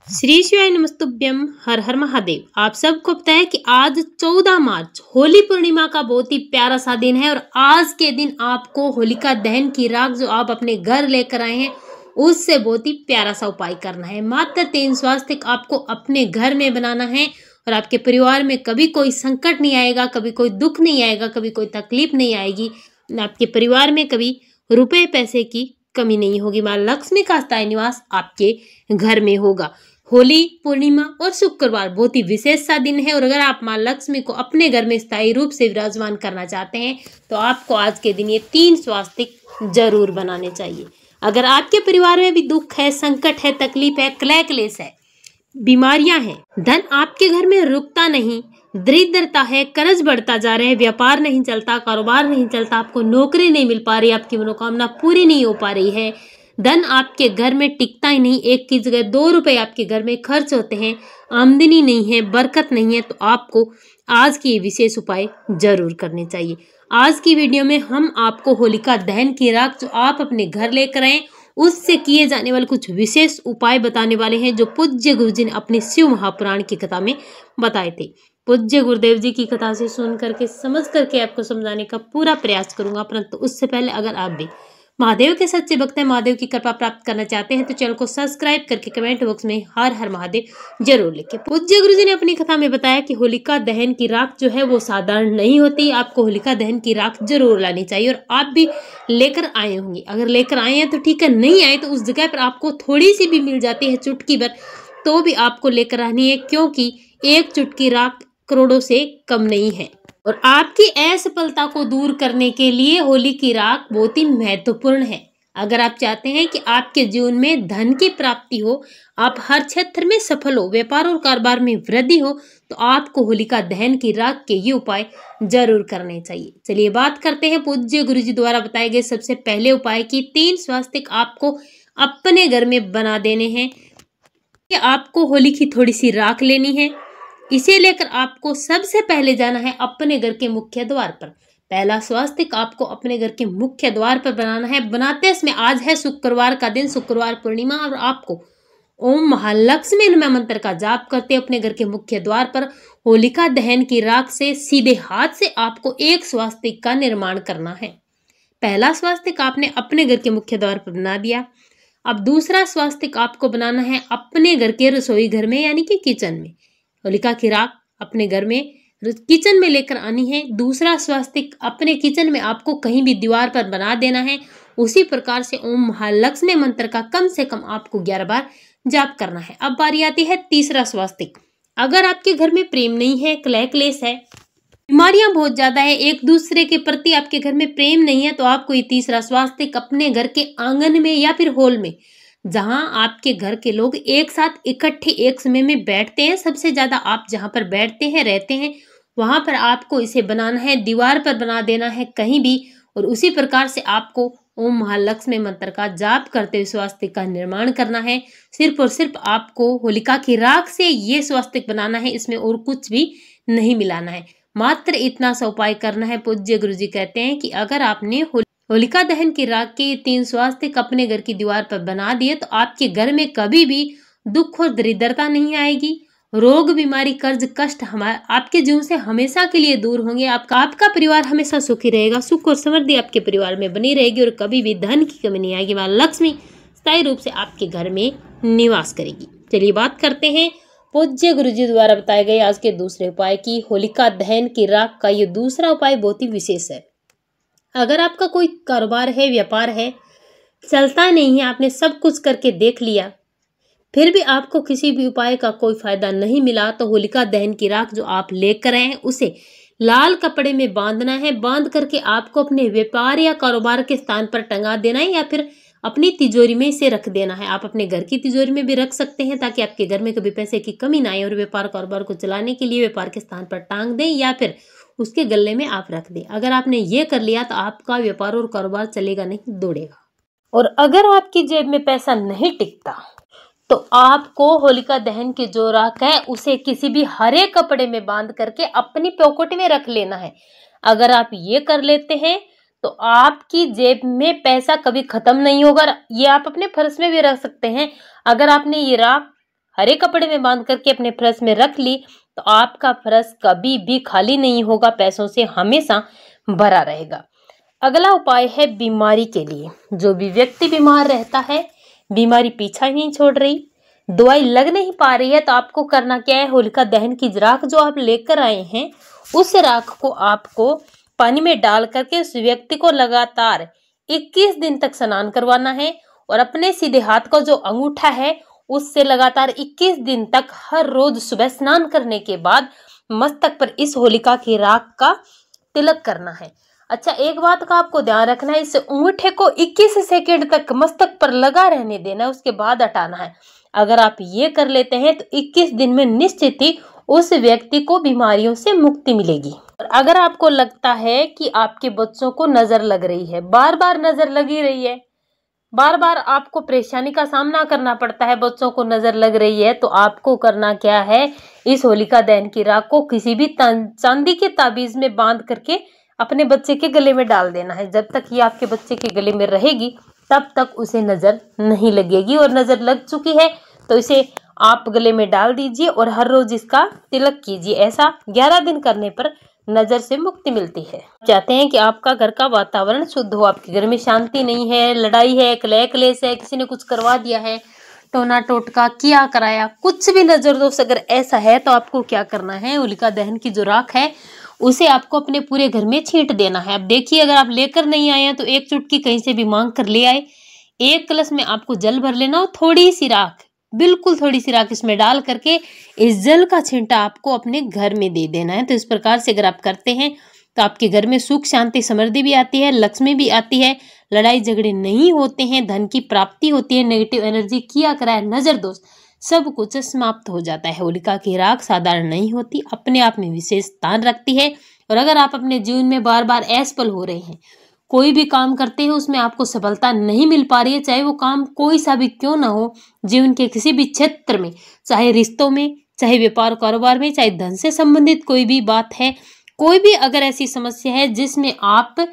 श्री शिवाय नमस्तुभ्यम। हर हर महादेव। आप सबको पता है कि आज 14 मार्च होली पूर्णिमा का बहुत ही प्यारा सा दिन है और आज के दिन आपको होलिका दहन की राख जो आप अपने घर लेकर आए हैं उससे बहुत ही प्यारा सा उपाय करना है। मात्र 3 स्वास्तिक आपको अपने घर में बनाना है और आपके परिवार में कभी कोई संकट नहीं आएगा, कभी कोई दुख नहीं आएगा, कभी कोई तकलीफ नहीं आएगी। आपके परिवार में कभी रुपए पैसे की कमी नहीं होगी। माँ लक्ष्मी का स्थायी निवास आपके घर में होगा। होली पूर्णिमा और शुक्रवार बहुत ही विशेष सा दिन है और अगर आप माँ लक्ष्मी को अपने घर में स्थायी रूप से विराजमान करना चाहते हैं तो आपको आज के दिन ये 3 स्वास्तिक जरूर बनाने चाहिए। अगर आपके परिवार में भी दुख है, संकट है, तकलीफ है, कलह क्लेश है, बीमारियां हैं, धन आपके घर में रुकता नहीं, दरिद्रता है, कर्ज बढ़ता जा रहा है, व्यापार नहीं चलता, कारोबार नहीं चलता, आपको नौकरी नहीं मिल पा रही, आपकी मनोकामना पूरी नहीं हो पा रही है, धन आपके घर में टिकता ही नहीं, एक की जगह 2 रुपए आपके घर में खर्च होते हैं, आमदनी नहीं है, बरकत नहीं है, तो आपको आज की ये विशेष उपाय जरूर करने चाहिए। आज की वीडियो में हम आपको होलिका दहन की राख जो आप अपने घर लेकर आए उससे किए जाने वाले कुछ विशेष उपाय बताने वाले हैं जो पूज्य गुरुजी ने अपने शिव महापुराण की कथा में बताए थे। पूज्य गुरुदेव जी की कथा से सुन करके समझ करके आपको समझाने का पूरा प्रयास करूंगा, परंतु उससे पहले अगर आप भी महादेव के सच्चे भक्त हैं, महादेव की कृपा प्राप्त करना चाहते हैं तो चैनल को सब्सक्राइब करके कमेंट बॉक्स में हर हर महादेव जरूर लिखें। पूज्य गुरुजी ने अपनी कथा में बताया कि होलिका दहन की राख जो है वो साधारण नहीं होती। आपको होलिका दहन की राख जरूर लानी चाहिए और आप भी लेकर आए होंगे। अगर लेकर आए हैं तो ठीक है, नहीं आए तो उस जगह पर आपको थोड़ी सी भी मिल जाती है, चुटकी भर, तो भी आपको लेकर आनी है, क्योंकि एक चुटकी राख करोड़ों से कम नहीं है। और आपकी असफलता को दूर करने के लिए होली की राख बहुत ही महत्वपूर्ण है। अगर आप चाहते हैं कि आपके जीवन में धन की प्राप्ति हो, आप हर क्षेत्र में सफल हो, व्यापार और कारोबार में वृद्धि हो, तो आपको होलिका दहन की राख के ये उपाय जरूर करने चाहिए। चलिए बात करते हैं पूज्य गुरुजी द्वारा बताए गए सबसे पहले उपाय की। 3 स्वास्तिक आपको अपने घर में बना देने हैं। आपको होली की थोड़ी सी राख लेनी है, इसे लेकर आपको सबसे पहले जाना है अपने घर के मुख्य द्वार पर। पहला स्वास्तिक आपको अपने घर के मुख्य द्वार पर बनाना है। बनाते इसमें आज है शुक्रवार का दिन, शुक्रवार पूर्णिमा, और आपको ओम महालक्ष्मी नमः मंत्र का जाप करते अपने घर के मुख्य द्वार पर होलिका दहन की राख से सीधे हाथ से आपको एक स्वास्तिक का निर्माण करना है। पहला स्वास्तिक आपने अपने घर के मुख्य द्वार पर बना दिया। अब दूसरा स्वास्तिक आपको बनाना है अपने घर के रसोई घर में, यानी कि किचन में। होलिका की राख अपने घर में किचन में लेकर आनी है। दूसरा स्वास्तिक अपने किचन में आपको कहीं भी दीवार पर बना देना है। उसी प्रकार से ओम महालक्ष्मी मंत्र का कम से कम आपको 11 बार जाप करना है। अब बारी आती है तीसरा स्वास्तिक। अगर आपके घर में प्रेम नहीं है, कलह क्लेश है, बीमारियां बहुत ज्यादा है, एक दूसरे के प्रति आपके घर में प्रेम नहीं है, तो आपको ये तीसरा स्वास्तिक अपने घर के आंगन में या फिर हॉल में, जहां आपके घर के लोग एक साथ इकट्ठे एक समय में बैठते हैं, सबसे ज्यादा आप जहां पर बैठते हैं, रहते हैं, वहां पर आपको इसे बनाना है। दीवार पर बना देना है कहीं भी, और उसी प्रकार से आपको ओम महालक्ष्मी मंत्र का जाप करते हुए स्वास्तिक का निर्माण करना है। सिर्फ और सिर्फ आपको होलिका की राख से ये स्वास्तिक बनाना है, इसमें और कुछ भी नहीं मिलाना है। मात्र इतना सा उपाय करना है। पूज्य गुरुजी कहते हैं कि अगर आपने होलिका दहन की राख के 3 स्वास्तिक अपने घर की दीवार पर बना दिए तो आपके घर में कभी भी दुख और दरिद्रता नहीं आएगी। रोग, बीमारी, कर्ज, कष्ट आपके जीवन से हमेशा के लिए दूर होंगे। आपका परिवार हमेशा सुखी रहेगा। सुख और समृद्धि आपके परिवार में बनी रहेगी और कभी भी धन की कमी नहीं आएगी। माँ लक्ष्मी स्थायी रूप से आपके घर में निवास करेगी। चलिए बात करते हैं पूज्य गुरुजी द्वारा बताए गए आज के दूसरे उपाय की। होलिका दहन की राख का ये दूसरा उपाय बहुत ही विशेष है। अगर आपका कोई कारोबार है, व्यापार है, चलता नहीं है, आपने सब कुछ करके देख लिया, फिर भी आपको किसी भी उपाय का कोई फायदा नहीं मिला, तो होलिका दहन की राख जो आप लेकर आए हैं उसे लाल कपड़े में बांधना है। बांध करके आपको अपने व्यापार या कारोबार के स्थान पर टंगा देना है या फिर अपनी तिजोरी में इसे रख देना है। आप अपने घर की तिजोरी में भी रख सकते हैं ताकि आपके घर में कभी पैसे की कमी ना आए, और व्यापार कारोबार को चलाने के लिए व्यापार के स्थान पर टांग दें या फिर उसके गले में आप रख दें। अगर आपने ये कर लिया तो आपका व्यापार और कारोबार चलेगा नहीं, दौड़ेगा। और अगर आपकी जेब में पैसा नहीं टिकता तो आपको होलिका दहन की जो राख है उसे किसी भी हरे कपड़े में बांध करके अपनी पॉकेट में रख लेना है। अगर आप ये कर लेते हैं तो आपकी जेब में पैसा कभी खत्म नहीं होगा। ये आप अपने पर्स में भी रख सकते हैं। अगर आपने ये राख हरे कपड़े में बांध करके अपने पर्स में रख ली तो आपका पर्स कभी भी खाली नहीं होगा, पैसों से हमेशा भरा रहेगा। अगला उपाय है बीमारी के लिए। जो भी व्यक्ति बीमार रहता है, बीमारी पीछा ही नहीं छोड़ रही, दवाई लग नहीं पा रही है, तो आपको करना क्या है, होलिका दहन की राख जो आप लेकर आए हैं उस राख को आपको पानी में डाल करके उस व्यक्ति को लगातार 21 दिन तक स्नान करवाना है और अपने सीधे हाथ का जो अंगूठा है उससे लगातार 21 दिन तक हर रोज सुबह स्नान करने के बाद मस्तक पर इस होलिका की राख का तिलक करना है। अच्छा, एक बात का आपको ध्यान रखना है, इस अंगूठे को 21 सेकंड तक मस्तक पर लगा रहने देना है, उसके बाद हटाना है। अगर आप ये कर लेते हैं तो 21 दिन में निश्चित ही उस व्यक्ति को बीमारियों से मुक्ति मिलेगी। और अगर आपको लगता है कि आपके बच्चों को नजर लग रही है, बार बार नजर लगी रही है, बार बार आपको परेशानी का सामना करना पड़ता है, बच्चों को नजर लग रही है, तो आपको करना क्या है, इस होलिका दहन की राख को किसी भी चांदी के ताबीज में बांध करके अपने बच्चे के गले में डाल देना है। जब तक ये आपके बच्चे के गले में रहेगी तब तक उसे नजर नहीं लगेगी, और नजर लग चुकी है तो इसे आप गले में डाल दीजिए और हर रोज इसका तिलक कीजिए। ऐसा 11 दिन करने पर नजर से मुक्ति मिलती है। चाहते हैं कि आपका घर का वातावरण शुद्ध हो, आपके घर में शांति नहीं है, लड़ाई है, कलह क्लेश है, किसी ने कुछ करवा दिया है, टोना टोटका किया कराया, कुछ भी नजर दोष अगर ऐसा है तो आपको क्या करना है, होलिका दहन की जो राख है उसे आपको अपने पूरे घर में छींट देना है। अब देखिए, अगर आप लेकर नहीं आए हैं तो एक चुटकी कहीं से भी मांग कर ले आए, एक कलश में आपको जल भर लेना और थोड़ी सी राख, बिल्कुल थोड़ी सी राख इसमें डाल करके इस जल का छींटा आपको अपने घर में दे देना है। तो इस प्रकार से अगर आप करते हैं तो आपके घर में सुख शांति समृद्धि भी आती है, लक्ष्मी भी आती है, लड़ाई झगड़े नहीं होते हैं, धन की प्राप्ति होती है, नेगेटिव एनर्जी किया कराए नजर दोष सब कुछ समाप्त हो जाता है। होलिका की राख साधारण नहीं होती, अपने आप में विशेष स्थान रखती है। और अगर आप अपने जीवन में बार बार असफल हो रहे हैं, कोई भी काम करते हैं उसमें आपको सफलता नहीं मिल पा रही है, चाहे वो काम कोई सा भी क्यों ना हो, जीवन के किसी भी क्षेत्र में, चाहे रिश्तों में, चाहे व्यापार कारोबार में, चाहे धन से संबंधित कोई भी बात है, कोई भी अगर ऐसी समस्या है जिसमें आप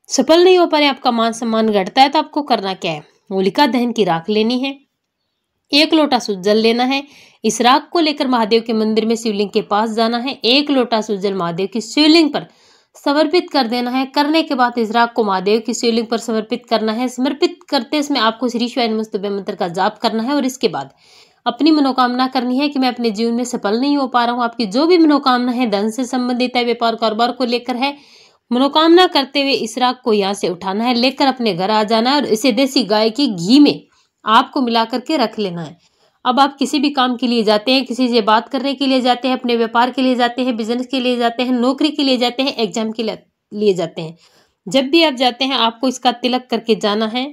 सफल नहीं हो पा रहे, आपका मान सम्मान घटता है, तो आपको करना क्या है, होलिका दहन की राख लेनी है, 1 लोटा शुद्ध जल लेना है, इस राख को लेकर महादेव के मंदिर में शिवलिंग के पास जाना है, 1 लोटा शुद्ध जल महादेव की शिवलिंग पर समर्पित कर देना है। करने के बाद इस राख को महादेव की शिवलिंग पर समर्पित करना है। समर्पित करते समय आपको श्री शिवाय नमस्तुभ्यं मंत्र का जाप करना है और इसके बाद अपनी मनोकामना करनी है कि मैं अपने जीवन में सफल नहीं हो पा रहा हूँ। आपकी जो भी मनोकामना है, धन से संबंधित है, व्यापार कारोबार को लेकर है, मनोकामना करते हुए इस राख को यहाँ से उठाना है, लेकर अपने घर आ जाना है और इसे देसी गाय की घी में आपको मिला करके रख लेना है। अब आप किसी भी काम के लिए जाते हैं, किसी से बात करने के लिए जाते हैं, अपने व्यापार के लिए जाते हैं, बिजनेस के लिए जाते हैं, नौकरी के लिए जाते हैं, एग्जाम के लिए जाते हैं, जब भी आप जाते हैं आपको इसका तिलक करके जाना है।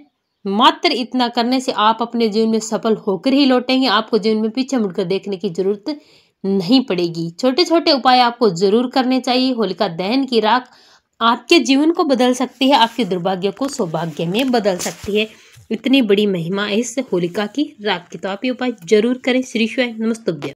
मात्र इतना करने से आप अपने जीवन में सफल होकर ही लौटेंगे, आपको जीवन में पीछे मुड़कर देखने की जरूरत नहीं पड़ेगी। छोटे छोटे उपाय आपको जरूर करने चाहिए। होलिका दहन की राख आपके जीवन को बदल सकती है, आपके दुर्भाग्य को सौभाग्य में बदल सकती है। इतनी बड़ी महिमा इस होलिका की राख की, तो आप ये उपाय जरूर करें। श्री शिवाय नमस्तुभ्यं।